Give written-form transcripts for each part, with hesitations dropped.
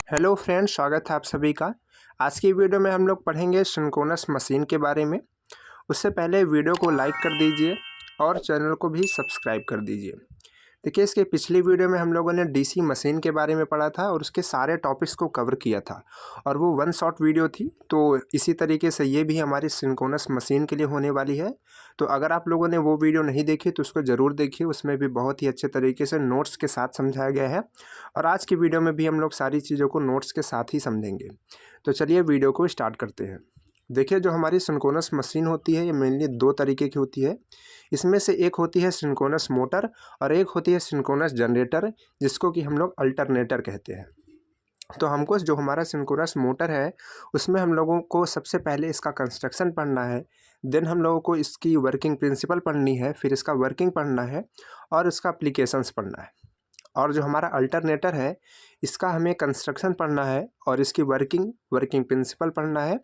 Hello friends, स्वागत है आप सभी का। आज की वीडियो में हम लोग पढ़ेंगे सिंक्रोनस मशीन के बारे में। उससे पहले वीडियो को लाइक कर दीजिए और चैनल को भी सब्सक्राइब कर दीजिए। देखिए, इसके पिछली वीडियो में हम लोगों ने डीसी मशीन के बारे में पढ़ा था और उसके सारे टॉपिक्स को कवर किया था और वो वन शॉट वीडियो थी। तो इसी तरीके से ये भी हमारी सिंक्रोनस मशीन के लिए होने वाली है। तो अगर आप लोगों ने वो वीडियो नहीं देखी तो उसको ज़रूर देखिए, उसमें भी बहुत ही अच्छे तरीके से नोट्स के साथ समझाया गया है। और आज की वीडियो में भी हम लोग सारी चीज़ों को नोट्स के साथ ही समझेंगे। तो चलिए वीडियो को स्टार्ट करते हैं। देखिए, जो हमारी सिंक्रोनस मशीन होती है ये मेनली दो तरीके की होती है। इसमें से एक होती है सिंक्रोनस मोटर और एक होती है सिंक्रोनस जनरेटर, जिसको कि हम लोग अल्टरनेटर कहते हैं। तो हमको जो हमारा सिंक्रोनस मोटर है उसमें हम लोगों को सबसे पहले इसका कंस्ट्रक्शन पढ़ना है, देन हम लोगों को इसकी वर्किंग प्रिंसिपल पढ़नी है, फिर इसका वर्किंग पढ़ना है और इसका एप्लीकेशंस पढ़ना है। और जो हमारा अल्टरनेटर है इसका हमें कंस्ट्रक्शन पढ़ना है और इसकी वर्किंग प्रिंसिपल पढ़ना है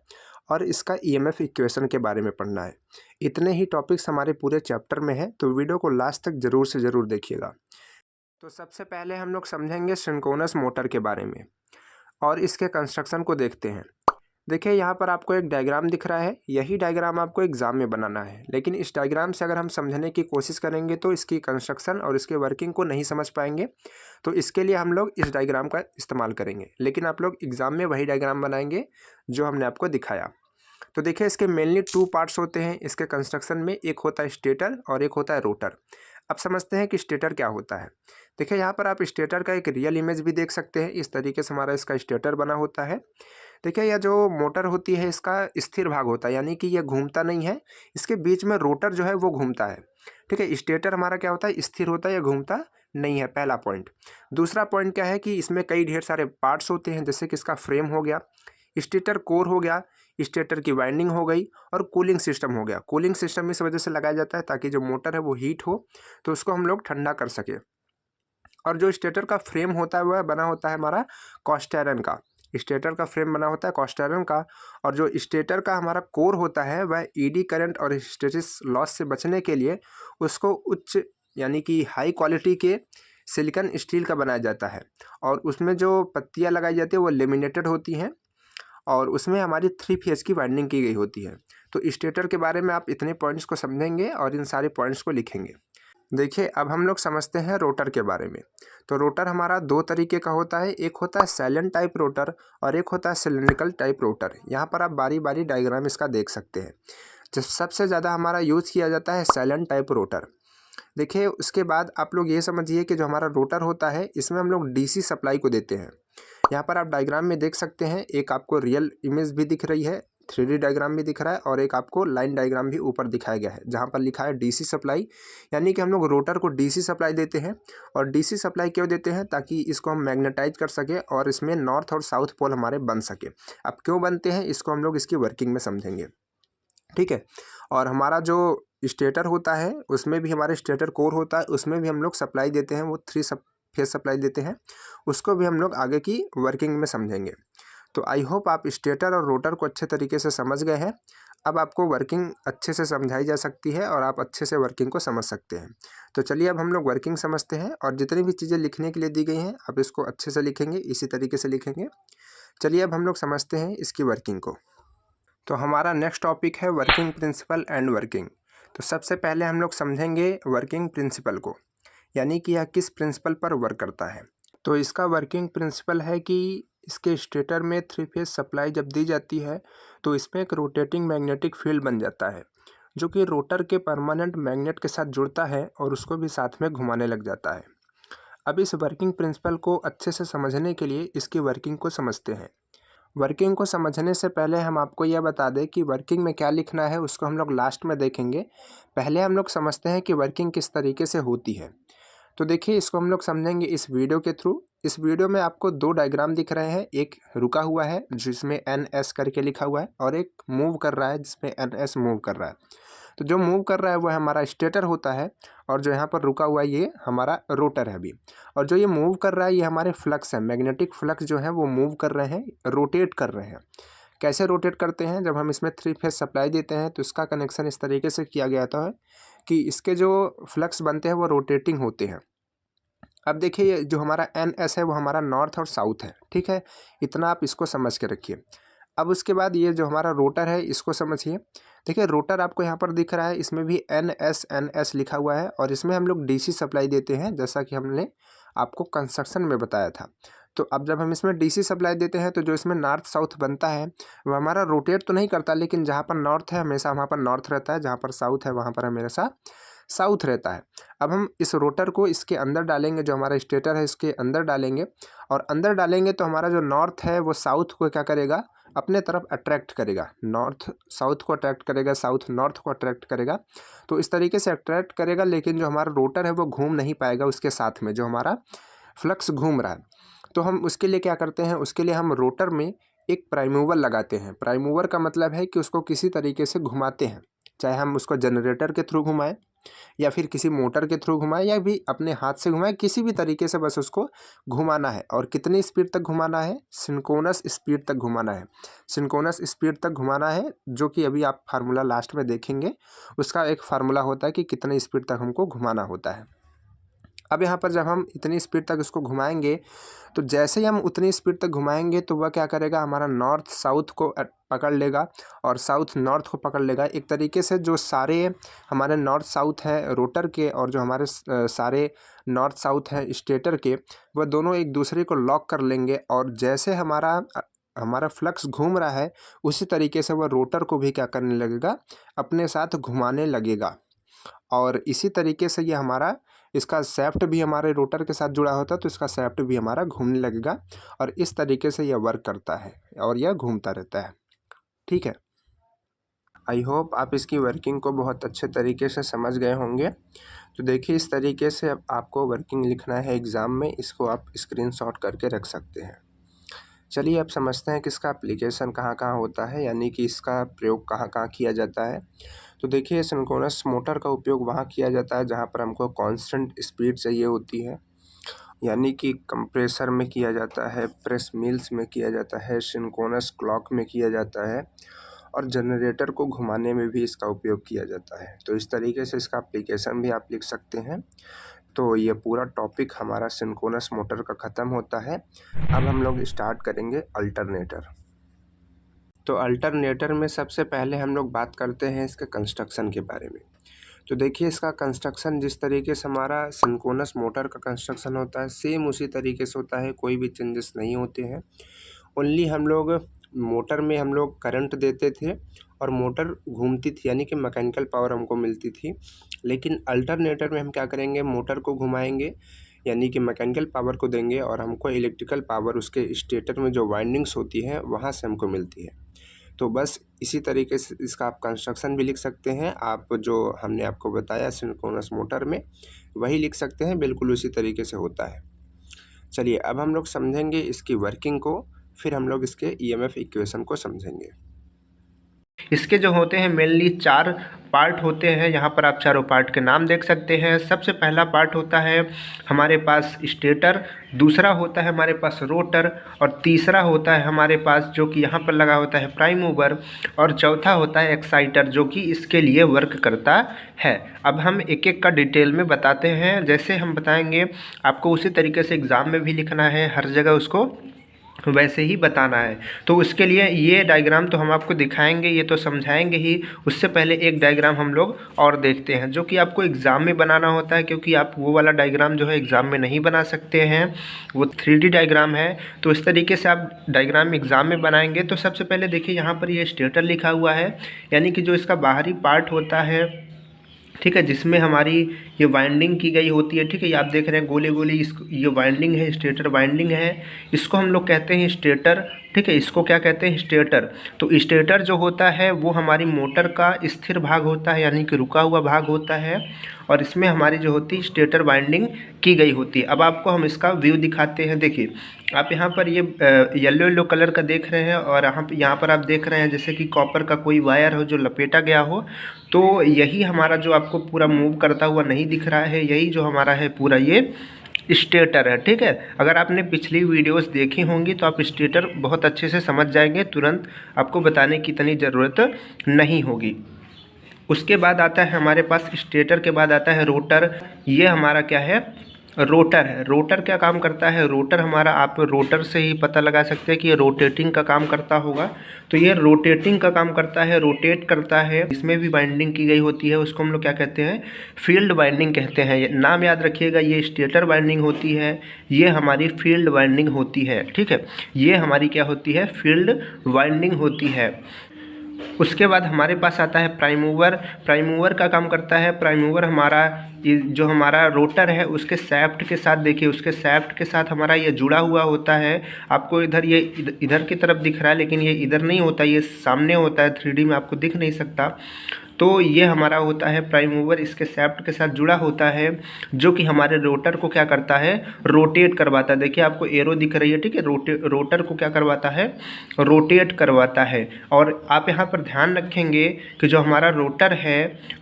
और इसका ईएमएफ इक्वेशन के बारे में पढ़ना है। इतने ही टॉपिक्स हमारे पूरे चैप्टर में है, तो वीडियो को लास्ट तक ज़रूर से ज़रूर देखिएगा। तो सबसे पहले हम लोग समझेंगे सिंक्रोनस मोटर के बारे में और इसके कंस्ट्रक्शन को देखते हैं। देखिए, यहाँ पर आपको एक डायग्राम दिख रहा है। यही डायग्राम आपको एग्ज़ाम में बनाना है, लेकिन इस डायग्राम से अगर हम समझने की कोशिश करेंगे तो इसकी कंस्ट्रक्शन और इसके वर्किंग को नहीं समझ पाएंगे। तो इसके लिए हम लोग इस डायग्राम का इस्तेमाल करेंगे, लेकिन आप लोग एग्ज़ाम में वही डायग्राम बनाएंगे जो हमने आपको दिखाया। तो देखिए, इसके मेनली टू पार्ट्स होते हैं इसके कंस्ट्रक्शन में। एक होता है स्टेटर और एक होता है रोटर। अब समझते हैं कि स्टेटर क्या होता है। देखिए, यहाँ पर आप स्टेटर का एक रियल इमेज भी देख सकते हैं। इस तरीके से हमारा इसका स्टेटर बना होता है। देखिए, यह जो मोटर होती है इसका स्थिर भाग होता है, यानी कि यह घूमता नहीं है। इसके बीच में रोटर जो है वो घूमता है। ठीक है, स्टेटर हमारा क्या होता है, स्थिर होता है, यह घूमता नहीं है, पहला पॉइंट। दूसरा पॉइंट क्या है कि इसमें कई ढेर सारे पार्ट्स होते हैं, जैसे कि इसका फ्रेम हो गया, स्टेटर कोर हो गया, स्टेटर की वाइंडिंग हो गई और कूलिंग सिस्टम हो गया। कूलिंग सिस्टम इस वजह से लगाया जाता है ताकि जो मोटर है वो हीट हो तो उसको हम लोग ठंडा कर सके। और जो स्टेटर का फ्रेम होता है वह बना होता है हमारा कास्ट आयरन का। स्टेटर का फ्रेम बना होता है कास्ट आयरन का। और जो स्टेटर का हमारा कोर होता है वह ईडी करंट और हिस्टैरिसीस लॉस से बचने के लिए उसको उच्च यानी कि हाई क्वालिटी के सिलिकॉन स्टील का बनाया जाता है। और उसमें जो पत्तियां लगाई जाती है वो लेमिनेटेड होती हैं और उसमें हमारी 3 फेज की वाइंडिंग की गई होती है। तो स्टेटर के बारे में आप इतने पॉइंट्स को समझेंगे और इन सारे पॉइंट्स को लिखेंगे। देखिए, अब हम लोग समझते हैं रोटर के बारे में। तो रोटर हमारा दो तरीके का होता है, एक होता है साइलेंट टाइप रोटर और एक होता है सिलिंड्रिकल टाइप रोटर। यहाँ पर आप बारी बारी डायग्राम इसका देख सकते हैं। जब सबसे ज़्यादा हमारा यूज़ किया जाता है साइलेंट टाइप रोटर। देखिए, उसके बाद आप लोग ये समझिए कि जो हमारा रोटर होता है इसमें हम लोग डीसी सप्लाई को देते हैं। यहाँ पर आप डायग्राम में देख सकते हैं, एक आपको रियल इमेज भी दिख रही है, 3D डायग्राम भी दिख रहा है और एक आपको लाइन डायग्राम भी ऊपर दिखाया गया है जहाँ पर लिखा है डीसी सप्लाई। यानी कि हम लोग रोटर को डीसी सप्लाई देते हैं। और डीसी सप्लाई क्यों देते हैं, ताकि इसको हम मैग्नेटाइज कर सके और इसमें नॉर्थ और साउथ पोल हमारे बन सके। अब क्यों बनते हैं इसको हम लोग इसकी वर्किंग में समझेंगे। ठीक है, और हमारा जो स्टेटर होता है उसमें भी हमारे स्टेटर कोर होता है, उसमें भी हम लोग सप्लाई देते हैं, वो 3 फेज सप्लाई देते हैं। उसको भी हम लोग आगे की वर्किंग में समझेंगे। तो आई होप आप स्टेटर और रोटर को अच्छे तरीके से समझ गए हैं। अब आपको वर्किंग अच्छे से समझाई जा सकती है और आप अच्छे से वर्किंग को समझ सकते हैं। तो चलिए, अब हम लोग वर्किंग समझते हैं और जितनी भी चीज़ें लिखने के लिए दी गई हैं आप इसको अच्छे से लिखेंगे, इसी तरीके से लिखेंगे। चलिए, अब हम लोग समझते हैं इसकी वर्किंग को। तो हमारा नेक्स्ट टॉपिक है वर्किंग प्रिंसिपल एंड वर्किंग। तो सबसे पहले हम लोग समझेंगे वर्किंग प्रिंसिपल को, यानी कि यह किस प्रिंसिपल पर वर्क करता है। तो इसका वर्किंग प्रिंसिपल है कि इसके स्टेटर में 3 फेज सप्लाई जब दी जाती है तो इसमें एक रोटेटिंग मैग्नेटिक फील्ड बन जाता है, जो कि रोटर के परमानेंट मैग्नेट के साथ जुड़ता है और उसको भी साथ में घुमाने लग जाता है। अब इस वर्किंग प्रिंसिपल को अच्छे से समझने के लिए इसकी वर्किंग को समझते हैं। वर्किंग को समझने से पहले हम आपको यह बता दें कि वर्किंग में क्या लिखना है, उसको हम लोग लास्ट में देखेंगे। पहले हम लोग समझते हैं कि वर्किंग किस तरीके से होती है। तो देखिए, इसको हम लोग समझेंगे इस वीडियो के थ्रू। इस वीडियो में आपको 2 डायग्राम दिख रहे हैं, एक रुका हुआ है जिसमें NS करके लिखा हुआ है और एक मूव कर रहा है जिसमें NS मूव कर रहा है। तो जो मूव कर रहा है वह हमारा स्टेटर होता है और जो यहाँ पर रुका हुआ है ये हमारा रोटर है अभी। और जो ये मूव कर रहा है ये हमारे फ्लक्स है, मैग्नेटिक फ्लक्स जो है वो मूव कर रहे हैं, रोटेट कर रहे हैं। कैसे रोटेट करते हैं, जब हम इसमें 3 फेज सप्लाई देते हैं तो इसका कनेक्शन इस तरीके से किया गया था कि इसके जो फ्लक्स बनते हैं वो रोटेटिंग होते हैं। अब देखिए ये जो हमारा NS है वो हमारा नॉर्थ और साउथ है, ठीक है, इतना आप इसको समझ के रखिए। अब उसके बाद ये जो हमारा रोटर है इसको समझिए। देखिए रोटर आपको यहाँ पर दिख रहा है, इसमें भी NS लिखा हुआ है और इसमें हम लोग DC सप्लाई देते हैं, जैसा कि हमने आपको कंस्ट्रक्शन में बताया था। तो अब जब हम इसमें DC सप्लाई देते हैं तो जो इसमें नॉर्थ साउथ बनता है वो हमारा रोटेट तो नहीं करता, लेकिन जहाँ पर नॉर्थ है हमेशा वहाँ पर नॉर्थ रहता है, जहाँ पर साउथ है वहाँ पर हमेशा साउथ रहता है। अब हम इस रोटर को इसके अंदर डालेंगे, जो हमारा स्टेटर है इसके अंदर डालेंगे, और अंदर डालेंगे तो हमारा जो नॉर्थ है वो साउथ को क्या करेगा, अपने तरफ अट्रैक्ट करेगा, नॉर्थ साउथ को अट्रैक्ट करेगा, साउथ नॉर्थ को अट्रैक्ट करेगा। तो इस तरीके से अट्रैक्ट करेगा, लेकिन जो हमारा रोटर है वो घूम नहीं पाएगा उसके साथ में, जो हमारा फ्लक्स घूम रहा है। तो हम उसके लिए क्या करते हैं, उसके लिए हम रोटर में एक प्राइम मूवर लगाते हैं। प्राइम मूवर का मतलब है कि उसको किसी तरीके से घुमाते हैं, चाहे हम उसको जनरेटर के थ्रू घुमाएं या फिर किसी मोटर के थ्रू घुमाएं या भी अपने हाथ से घुमाएं, किसी भी तरीके से बस उसको घुमाना है। और कितनी स्पीड तक घुमाना है, सिंक्रोनस स्पीड तक घुमाना है, सिंक्रोनस स्पीड तक घुमाना है, जो कि अभी आप फार्मूला लास्ट में देखेंगे। उसका एक फार्मूला होता है कि कितनी स्पीड तक हमको घुमाना होता है। अब यहाँ पर जब हम इतनी स्पीड तक उसको घुमाएंगे तो जैसे ही हम उतनी स्पीड तक घुमाएंगे तो वह क्या करेगा, हमारा नॉर्थ साउथ को पकड़ लेगा और साउथ नॉर्थ को पकड़ लेगा। एक तरीके से जो सारे हमारे नॉर्थ साउथ है रोटर के और जो हमारे सारे नॉर्थ साउथ है स्टेटर के, वह दोनों एक दूसरे को लॉक कर लेंगे। और जैसे हमारा फ्लक्स घूम रहा है उसी तरीके से वह रोटर को भी क्या करने लगेगा, अपने साथ घुमाने लगेगा। और इसी तरीके से ये हमारा इसका सैफ्ट भी हमारे रोटर के साथ जुड़ा होता है, तो इसका सैफ्ट भी हमारा घूमने लगेगा और इस तरीके से यह वर्क करता है और यह घूमता रहता है, ठीक है। आई होप आप इसकी वर्किंग को बहुत अच्छे तरीके से समझ गए होंगे। तो देखिए इस तरीके से अब आपको वर्किंग लिखना है एग्ज़ाम में, इसको आप स्क्रीनशॉट करके रख सकते हैं। चलिए अब समझते हैं कि इसका एप्लीकेशन कहाँ कहाँ होता है, यानी कि इसका प्रयोग कहाँ कहाँ किया जाता है। तो देखिए सिंक्रोनस मोटर का उपयोग वहाँ किया जाता है जहाँ पर हमको कांस्टेंट स्पीड चाहिए होती है, यानी कि कंप्रेसर में किया जाता है, प्रेस मिल्स में किया जाता है, सिंक्रोनस क्लॉक में किया जाता है और जनरेटर को घुमाने में भी इसका उपयोग किया जाता है। तो इस तरीके से इसका एप्लीकेशन भी आप लिख सकते हैं। तो ये पूरा टॉपिक हमारा सिंक्रोनस मोटर का ख़त्म होता है। अब हम लोग स्टार्ट करेंगे अल्टरनेटर। तो अल्टरनेटर में सबसे पहले हम लोग बात करते हैं इसके कंस्ट्रक्शन के बारे में। तो देखिए इसका कंस्ट्रक्शन जिस तरीके से हमारा सिंक्रोनस मोटर का कंस्ट्रक्शन होता है सेम उसी तरीके से होता है, कोई भी चेंजेस नहीं होते हैं। ओनली हम लोग मोटर में हम लोग करंट देते थे और मोटर घूमती थी, यानी कि मैकेनिकल पावर हमको मिलती थी। लेकिन अल्टरनेटर में हम क्या करेंगे, मोटर को घुमाएंगे यानी कि मैकेनिकल पावर को देंगे और हमको इलेक्ट्रिकल पावर उसके स्टेटर में जो वाइंडिंग्स होती हैं वहाँ से हमको मिलती है। तो बस इसी तरीके से इसका आप कंस्ट्रक्शन भी लिख सकते हैं। आप जो हमने आपको बताया सिंक्रोनस मोटर में वही लिख सकते हैं, बिल्कुल उसी तरीके से होता है। चलिए अब हम लोग समझेंगे इसकी वर्किंग को, फिर हम लोग इसके EMF इक्वेशन को समझेंगे। इसके जो होते हैं मेनली 4 पार्ट होते हैं। यहाँ पर आप चारों पार्ट के नाम देख सकते हैं। सबसे पहला पार्ट होता है हमारे पास स्टेटर, दूसरा होता है हमारे पास रोटर और तीसरा होता है हमारे पास जो कि यहाँ पर लगा होता है प्राइम मूवर और चौथा होता है एक्साइटर जो कि इसके लिए वर्क करता है। अब हम एक एक का डिटेल में बताते हैं, जैसे हम बताएंगे आपको उसी तरीके से एग्ज़ाम में भी लिखना है, हर जगह उसको वैसे ही बताना है। तो उसके लिए ये डायग्राम तो हम आपको दिखाएंगे, ये तो समझाएंगे ही, उससे पहले एक डायग्राम हम लोग और देखते हैं जो कि आपको एग्ज़ाम में बनाना होता है, क्योंकि आप वो वाला डायग्राम जो है एग्ज़ाम में नहीं बना सकते हैं, वो 3D डायग्राम है। तो इस तरीके से आप डायग्राम एग्ज़ाम में बनाएंगे। तो सबसे पहले देखिए यहाँ पर ये स्टेटर लिखा हुआ है, यानी कि जो इसका बाहरी पार्ट होता है, ठीक है, जिसमें हमारी ये वाइंडिंग की गई होती है। ठीक है, ये आप देख रहे हैं गोली गोली, इसको ये वाइंडिंग है, स्टेटर वाइंडिंग है, इसको हम लोग कहते हैं स्टेटर। ठीक है, इसको क्या कहते हैं, स्टेटर। तो स्टेटर जो होता है वो हमारी मोटर का स्थिर भाग होता है, यानी कि रुका हुआ भाग होता है, और इसमें हमारी जो होती है स्टेटर वाइंडिंग की गई होती है। अब आपको हम इसका व्यू दिखाते हैं। देखिए आप यहाँ पर ये येलो येलो कलर का देख रहे हैं और यहाँ पर आप देख रहे हैं जैसे कि कॉपर का कोई वायर हो जो लपेटा गया हो। तो यही हमारा जो आपको पूरा मूव करता हुआ नहीं दिख रहा है, यही जो हमारा है पूरा ये स्टेटर है। ठीक है, अगर आपने पिछली वीडियोस देखी होंगी तो आप स्टेटर बहुत अच्छे से समझ जाएंगे, तुरंत आपको बताने की इतनी ज़रूरत नहीं होगी। उसके बाद आता है हमारे पास स्टेटर के बाद आता है रोटर। ये हमारा क्या है, रोटर है। रोटर क्या काम करता है? रोटर हमारा, आप रोटर से ही पता लगा सकते हैं कि ये रोटेटिंग का काम करता होगा। तो ये रोटेटिंग का काम करता है, रोटेट करता है। इसमें भी वाइंडिंग की गई होती है, उसको हम लोग क्या कहते हैं? फील्ड वाइंडिंग कहते हैं। नाम याद रखिएगा, ये स्टेटर वाइंडिंग होती है, ये हमारी फील्ड वाइंडिंग होती है। ठीक है, ये हमारी क्या होती है? फील्ड वाइंडिंग होती है। उसके बाद हमारे पास आता है प्राइम मूवर। प्राइम मूवर का काम करता है, प्राइम मूवर हमारा जो हमारा रोटर है उसके शैफ्ट के साथ, देखिए उसके शैफ्ट के साथ हमारा ये जुड़ा हुआ होता है। आपको इधर ये इधर की तरफ दिख रहा है, लेकिन ये इधर नहीं होता, ये सामने होता है, 3D में आपको दिख नहीं सकता। तो ये हमारा होता है प्राइम मूवर, इसके शैफ्ट के साथ जुड़ा होता है, जो कि हमारे रोटर को क्या करता है? रोटेट करवाता है। देखिए आपको एरो दिख रही है, ठीक है, रोटर को क्या करवाता है? रोटेट करवाता है। और आप यहाँ पर ध्यान रखेंगे कि जो हमारा रोटर है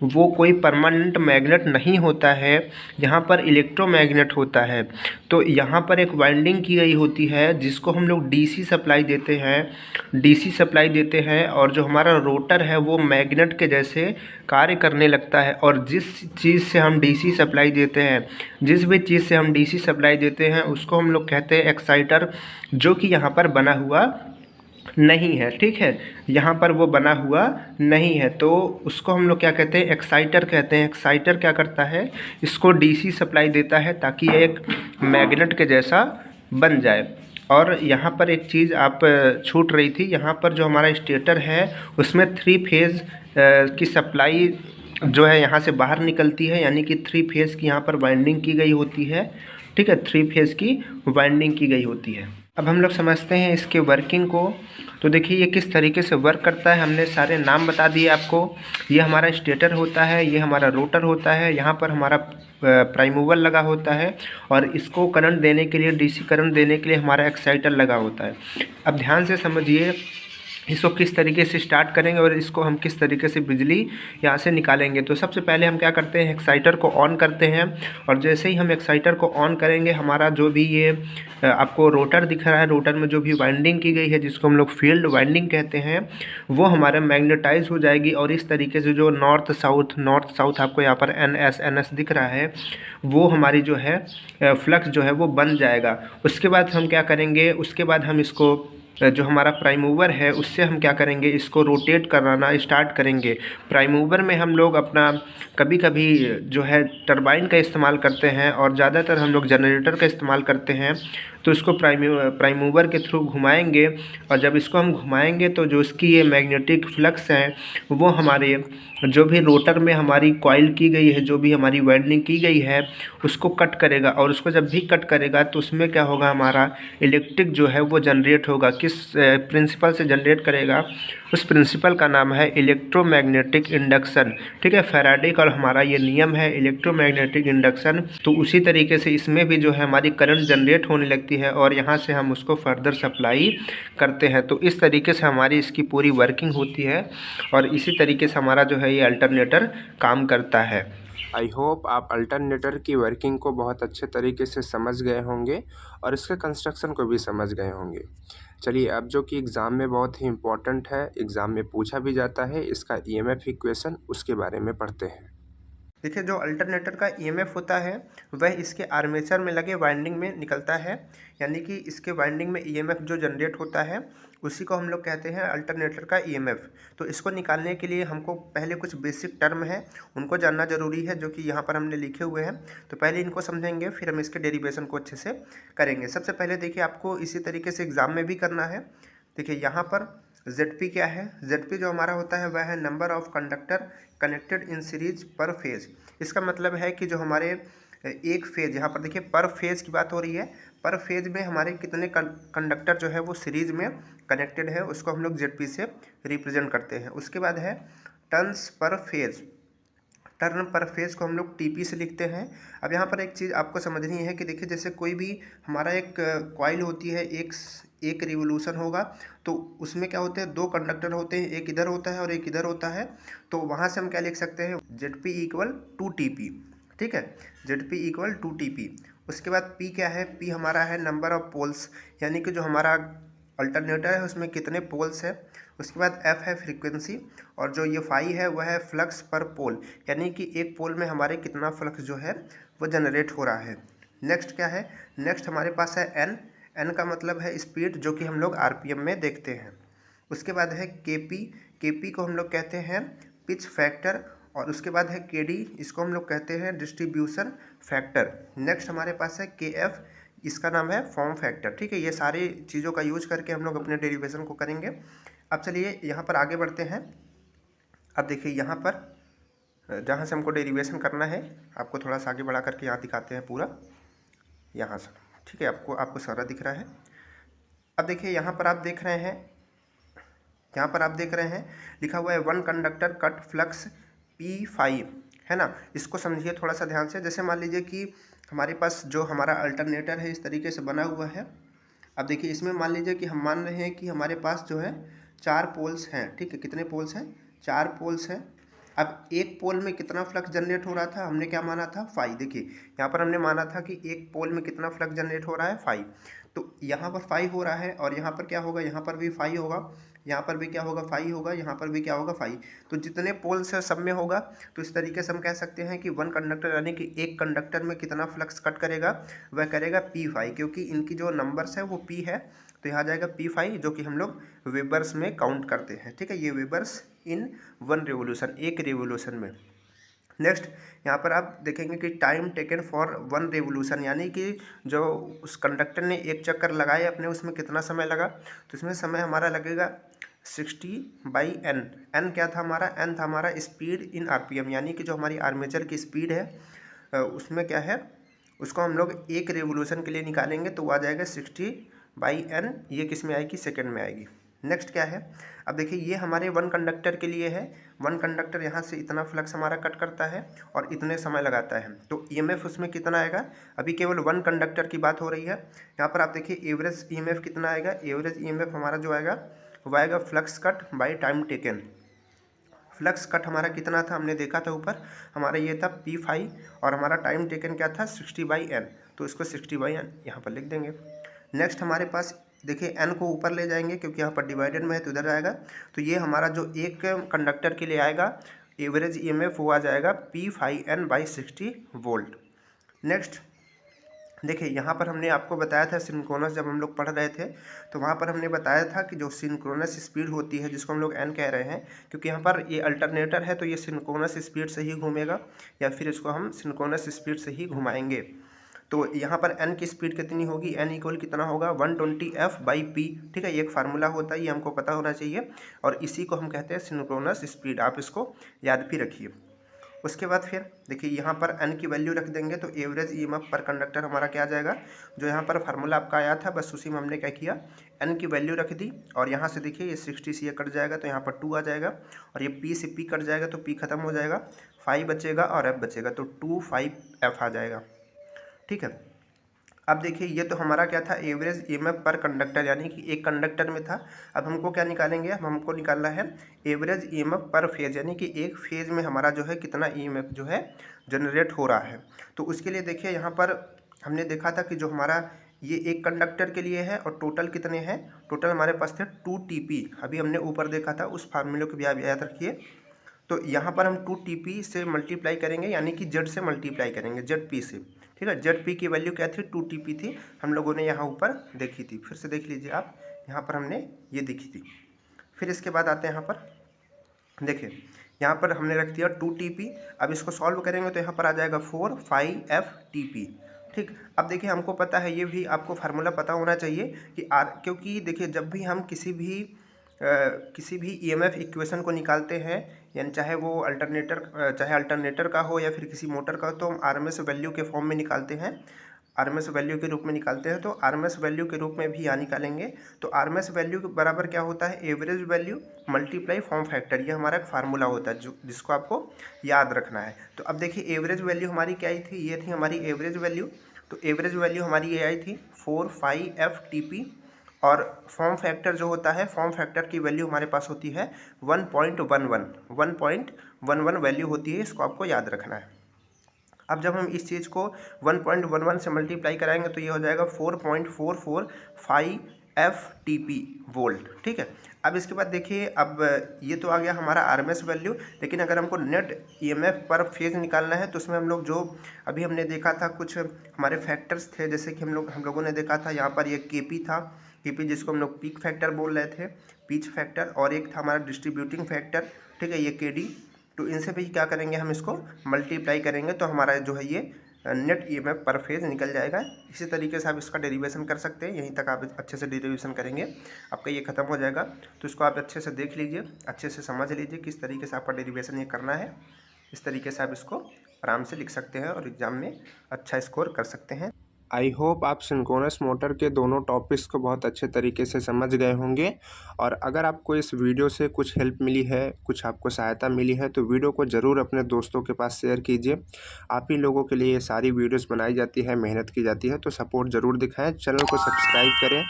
वो कोई परमानेंट मैग्नेट नहीं होता है, यहाँ पर इलेक्ट्रोमैग्नेट होता है। तो यहाँ पर एक वाइंडिंग की गई होती है जिसको हम लोग डीसी सप्लाई देते हैं, डीसी सप्लाई देते हैं, और जो हमारा रोटर है वो मैग्नेट के जैसे कार्य करने लगता है। और जिस चीज़ से हम डीसी सप्लाई देते हैं, जिस भी चीज़ से हम डीसी सप्लाई देते हैं उसको हम लोग कहते हैं एक्साइटर, जो कि यहाँ पर बना हुआ नहीं है। ठीक है, यहाँ पर वो बना हुआ नहीं है, तो उसको हम लोग क्या कहते हैं? एक्साइटर कहते हैं। एक्साइटर क्या करता है? इसको डीसी सप्लाई देता है ताकि ये एक मैग्नेट के जैसा बन जाए। और यहाँ पर एक चीज़ आप छूट रही थी, यहाँ पर जो हमारा स्टेटर है उसमें 3 फेज़ की सप्लाई जो है यहाँ से बाहर निकलती है, यानी कि 3 फेज़ की यहाँ पर वाइंडिंग की गई होती है। ठीक है, 3 फेज़ की वाइंडिंग की गई होती है। अब हम लोग समझते हैं इसके वर्किंग को। तो देखिए ये किस तरीके से वर्क करता है, हमने सारे नाम बता दिए आपको। ये हमारा स्टेटर होता है, ये हमारा रोटर होता है, यहाँ पर हमारा प्राइम मूवर लगा होता है, और इसको करंट देने के लिए, डीसी करंट देने के लिए हमारा एक्साइटर लगा होता है। अब ध्यान से समझिए इसको किस तरीके से स्टार्ट करेंगे और इसको हम किस तरीके से बिजली यहाँ से निकालेंगे। तो सबसे पहले हम क्या करते हैं? एक्साइटर को ऑन करते हैं, और जैसे ही हम एक्साइटर को ऑन करेंगे हमारा जो भी ये आपको रोटर दिख रहा है, रोटर में जो भी वाइंडिंग की गई है जिसको हम लोग फील्ड वाइंडिंग कहते हैं, वो हमारा मैग्नेटाइज हो जाएगी। और इस तरीके से जो नॉर्थ साउथ आपको यहाँ पर NS दिख रहा है, वो हमारी जो है फ्लक्स जो है वो बन जाएगा। उसके बाद हम क्या करेंगे? उसके बाद हम इसको जो हमारा प्राइम मूवर है उससे हम क्या करेंगे? इसको रोटेट कराना स्टार्ट करेंगे। प्राइम मूवर में हम लोग अपना कभी कभी जो है टरबाइन का इस्तेमाल करते हैं, और ज़्यादातर हम लोग जनरेटर का इस्तेमाल करते हैं। तो इसको प्राइम मूवर के थ्रू घुमाएंगे, और जब इसको हम घुमाएंगे तो जो इसकी ये मैग्नेटिक फ्लक्स हैं वो हमारे जो भी रोटर में हमारी कॉइल की गई है, जो भी हमारी वाइंडिंग की गई है उसको कट करेगा। और उसको जब भी कट करेगा तो उसमें क्या होगा? हमारा इलेक्ट्रिक जो है वो जनरेट होगा। किस प्रिंसिपल से जनरेट करेगा? उस प्रिंसिपल का नाम है इलेक्ट्रोमैग्नेटिक इंडक्शन। ठीक है, फैराडे का हमारा ये नियम है इलेक्ट्रोमैग्नेटिक इंडक्शन। तो उसी तरीके से इसमें भी जो है हमारी करंट जनरेट होने लगती है, और यहाँ से हम उसको फर्दर सप्लाई करते हैं। तो इस तरीके से हमारी इसकी पूरी वर्किंग होती है, और इसी तरीके से हमारा जो है ये अल्टरनेटर काम करता है। आई होप आप अल्टरनेटर की वर्किंग को बहुत अच्छे तरीके से समझ गए होंगे और इसके कंस्ट्रक्शन को भी समझ गए होंगे। चलिए अब जो कि एग्ज़ाम में बहुत ही इम्पोर्टेंट है, एग्ज़ाम में पूछा भी जाता है, इसका EMF इक्वेशन, उसके बारे में पढ़ते हैं। देखिए जो अल्टरनेटर का EMF होता है वह इसके आर्मेचर में लगे वाइंडिंग में निकलता है, यानी कि इसके वाइंडिंग में EMF जो जनरेट होता है उसी को हम लोग कहते हैं अल्टरनेटर का EMF। तो इसको निकालने के लिए हमको पहले कुछ बेसिक टर्म है उनको जानना ज़रूरी है, जो कि यहाँ पर हमने लिखे हुए हैं। तो पहले इनको समझेंगे, फिर हम इसके डेरिवेशन को अच्छे से करेंगे। सबसे पहले देखिए आपको इसी तरीके से एग्ज़ाम में भी करना है। देखिए यहाँ पर ZP क्या है? ZP जो हमारा होता है वह है number of conductor connected in series पर फेज। इसका मतलब है कि जो हमारे एक फेज, यहाँ पर देखिए पर फेज की बात हो रही है, पर फेज में हमारे कितने कंडक्टर जो है वो सीरीज में कनेक्टेड है, उसको हम लोग ZP से रिप्रेजेंट करते हैं। उसके बाद है टर्न्स पर फेज। टर्न पर फेज को हम लोग TP से लिखते हैं। अब यहाँ पर एक चीज़ आपको समझनी है कि देखिए जैसे कोई भी हमारा एक कॉइल होती है, एक रिवोल्यूशन होगा, तो उसमें क्या होते हैं? 2 कंडक्टर होते हैं, एक इधर होता है और एक इधर होता है। तो वहाँ से हम क्या लिख सकते हैं? ZP = 2TP। ठीक है, ZP = 2TP। उसके बाद P क्या है? P हमारा है नंबर ऑफ पोल्स, यानी कि जो हमारा अल्टरनेटर है उसमें कितने पोल्स है। उसके बाद F है फ्रीक्वेंसी, और जो ये फाई है वह है फ्लक्स पर पोल, यानी कि एक पोल में हमारे कितना फ्लक्स जो है वो जनरेट हो रहा है। नेक्स्ट क्या है, नेक्स्ट हमारे पास है एन। एन का मतलब है स्पीड, जो कि हम लोग आरपीएम में देखते हैं। उसके बाद है केपी। केपी को हम लोग कहते हैं पिच फैक्टर। और उसके बाद है केडी, इसको हम लोग कहते हैं डिस्ट्रीब्यूशन फैक्टर। नेक्स्ट हमारे पास है केएफ, इसका नाम है फॉर्म फैक्टर। ठीक है, ये सारी चीज़ों का यूज करके हम लोग अपने डेरिवेशन को करेंगे। अब चलिए यहाँ पर आगे बढ़ते हैं। अब देखिए यहाँ पर जहाँ से हमको डेरिवेशन करना है, आपको थोड़ा सा आगे बढ़ा करके यहाँ दिखाते हैं पूरा, यहाँ से। ठीक है, आपको सारा दिख रहा है। अब देखिए यहाँ पर आप देख रहे हैं, यहाँ पर आप देख रहे हैं लिखा हुआ है one conductor cut flux P5, है ना। इसको समझिए थोड़ा सा ध्यान से। जैसे मान लीजिए कि हमारे पास जो हमारा अल्टरनेटर है इस तरीके से बना हुआ है। अब देखिए इसमें मान लीजिए कि हम मान रहे हैं कि हमारे पास जो है 4 पोल्स हैं। ठीक है, कितने पोल्स हैं? 4 पोल्स हैं। अब एक पोल में कितना फ्लक्स जनरेट हो रहा था, हमने क्या माना था? 5। देखिए यहाँ पर हमने माना था कि एक पोल में कितना फ्लक्स जनरेट हो रहा है? 5। तो यहाँ पर 5 हो रहा है, और यहाँ पर क्या होगा? यहाँ पर भी 5 होगा, यहाँ पर भी क्या होगा? 5 होगा, यहाँ पर भी क्या होगा? 5। तो जितने पोल्स है सब में होगा। तो इस तरीके से हम कह सकते हैं कि वन कंडक्टर यानी कि एक कंडक्टर में कितना फ्लक्स कट करेगा? वह करेगा P5, क्योंकि इनकी जो नंबर्स है वो P है। तो यहाँ जाएगा P5, जो कि हम लोग वेबर्स में काउंट करते हैं। ठीक है, ये वेबर्स इन वन रेवोल्यूशन, एक रेवोल्यूशन में। नेक्स्ट यहाँ पर आप देखेंगे कि time taken for one revolution, यानी कि जो उस कंडक्टर ने एक चक्कर लगाए अपने, उसमें कितना समय लगा? तो इसमें समय हमारा लगेगा 60/n। n क्या था हमारा? n था हमारा स्पीड इन आरपीएम, यानी कि जो हमारी आर्मेचर की स्पीड है उसमें क्या है, उसको हम लोग एक रेवोल्यूशन के लिए निकालेंगे, तो वो आ जाएगा 60/n। ये किस में आएगी? सेकेंड में आएगी। नेक्स्ट क्या है, अब देखिए ये हमारे वन कंडक्टर के लिए है। वन कंडक्टर यहाँ से इतना फ्लक्स हमारा कट करता है और इतने समय लगाता है, तो ईएमएफ उसमें कितना आएगा? अभी केवल वन कंडक्टर की बात हो रही है। यहाँ पर आप देखिए एवरेज ईएमएफ कितना आएगा? एवरेज ईएमएफ हमारा जो आएगा वो आएगा flux cut by time taken. Flux cut हमारा कितना था? हमने देखा था ऊपर, हमारा ये था P5, और हमारा टाइम टेकन क्या था? 60/n। तो इसको 60/n यहाँ पर लिख देंगे। नेक्स्ट हमारे पास देखिए n को ऊपर ले जाएंगे, क्योंकि यहाँ पर डिवाइडेड में है तो इधर आएगा। तो ये हमारा जो एक कंडक्टर के लिए आएगा एवरेज ईएमएफ, वो आ जाएगा P5n/60 वोल्ट। नेक्स्ट देखिए यहाँ पर हमने आपको बताया था सिंक्रोनस, जब हम लोग पढ़ रहे थे तो वहाँ पर हमने बताया था कि जो सिंक्रोनस स्पीड होती है, जिसको हम लोग n कह रहे हैं, क्योंकि यहाँ पर ये अल्टरनेटर है तो ये सिंक्रोनस स्पीड से ही घूमेगा, या फिर इसको हम सिंक्रोनस स्पीड से ही घुमाएंगे। तो यहाँ पर n की स्पीड कितनी होगी? n इक्वल कितना होगा? 120f/p। ठीक है, ये एक फार्मूला होता है, ये हमको पता होना चाहिए, और इसी को हम कहते हैं सिंक्रोनस स्पीड। आप इसको याद भी रखिए। उसके बाद फिर देखिए यहाँ पर n की वैल्यू रख देंगे, तो एवरेज ईएमएफ पर कंडक्टर हमारा क्या आ जाएगा? जो यहाँ पर फार्मूला आपका आया था, बस उसी में हमने क्या किया, n की वैल्यू रख दी। और यहाँ से देखिए ये 60 से ये कट जाएगा, तो यहाँ पर 2 आ जाएगा, और ये p से p कट जाएगा तो p खत्म हो जाएगा, 5 बचेगा और f बचेगा, तो 2/5f आ जाएगा। ठीक है, अब देखिए ये तो हमारा क्या था? एवरेज ईएमएफ पर कंडक्टर, यानी कि एक कंडक्टर में था। अब हमको क्या निकालेंगे? अब हमको निकालना है एवरेज ईएमएफ पर फेज, यानी कि एक फेज में हमारा जो है कितना ईएमएफ जो है जनरेट हो रहा है। तो उसके लिए देखिए यहाँ पर हमने देखा था कि जो हमारा ये एक कंडक्टर के लिए है, और टोटल कितने हैं? टोटल हमारे पास थे 2TP। अभी हमने ऊपर देखा था, उस फार्मूले को भी आप याद रखिए। तो यहाँ पर हम 2TP से मल्टीप्लाई करेंगे, यानी कि Z से मल्टीप्लाई करेंगे, ZP से। ठीक है, ZP की वैल्यू क्या थी? 2TP थी। हम लोगों ने यहाँ ऊपर देखी थी, फिर से देख लीजिए आप, यहाँ पर हमने ये देखी थी। फिर इसके बाद आते हैं यहाँ पर, देखिए यहाँ पर हमने रख दिया 2TP। अब इसको सॉल्व करेंगे तो यहाँ पर आ जाएगा 4/5FTP। ठीक, अब देखिए हमको पता है, ये भी आपको फार्मूला पता होना चाहिए कि क्योंकि देखिए जब भी हम किसी भी ईएमएफ इक्वेशन को निकालते हैं, यानी चाहे वो अल्टरनेटर का हो या फिर किसी मोटर का हो, तो हम आरएमएस वैल्यू के फॉर्म में निकालते हैं, आरएमएस वैल्यू के रूप में निकालते हैं। तो आरएमएस वैल्यू के रूप में भी यहाँ निकालेंगे, तो आरएमएस वैल्यू के बराबर क्या होता है? Average value multiply form factor. ये हमारा एक फार्मूला होता है जिसको आपको याद रखना है। तो अब देखिए एवरेज वैल्यू हमारी क्या आई थी? ये थी हमारी एवरेज वैल्यू। तो एवरेज वैल्यू हमारी ये आई थी 4/5FTP, और फॉर्म फैक्टर जो होता है, फॉर्म फैक्टर की वैल्यू हमारे पास होती है 1.11 वैल्यू होती है, इसको आपको याद रखना है। अब जब हम इस चीज़ को 1.11 से मल्टीप्लाई कराएंगे तो ये हो जाएगा 4.445 FTP वोल्ट, ठीक है। अब इसके बाद देखिए, अब ये तो आ गया हमारा RMS वैल्यू, लेकिन अगर हमको नेट EMF पर फेज निकालना है तो उसमें हम लोग जो अभी हमने देखा था कुछ हमारे फैक्टर्स थे, जैसे कि हम लोगों ने देखा था यहाँ पर ये KP था, KP जिसको हम लोग पीक फैक्टर बोल रहे थे, पिच फैक्टर, और एक था हमारा डिस्ट्रीब्यूटिंग फैक्टर, ठीक है, ये KD। तो इनसे भी क्या करेंगे, हम इसको मल्टीप्लाई करेंगे तो हमारा जो है ये नेट EMF पर फेज निकल जाएगा। इसी तरीके से आप इसका डेरिवेशन कर सकते हैं, यहीं तक आप अच्छे से डेरिवेशन करेंगे आपका ये खत्म हो जाएगा। तो इसको आप अच्छे से देख लीजिए, अच्छे से समझ लीजिए किस तरीके से आपका डेरिवेशन ये करना है। इस तरीके से आप इसको आराम से लिख सकते हैं और एग्ज़ाम में अच्छा स्कोर कर सकते हैं। आई होप आप सिंक्रोनस मोटर के दोनों टॉपिक्स को बहुत अच्छे तरीके से समझ गए होंगे। और अगर आपको इस वीडियो से कुछ हेल्प मिली है, कुछ आपको सहायता मिली है, तो वीडियो को ज़रूर अपने दोस्तों के पास शेयर कीजिए। आप ही लोगों के लिए ये सारी वीडियोस बनाई जाती है, मेहनत की जाती है, तो सपोर्ट ज़रूर दिखाएं, चैनल को सब्सक्राइब करें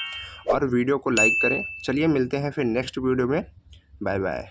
और वीडियो को लाइक करें। चलिए मिलते हैं फिर नेक्स्ट वीडियो में। Bye bye.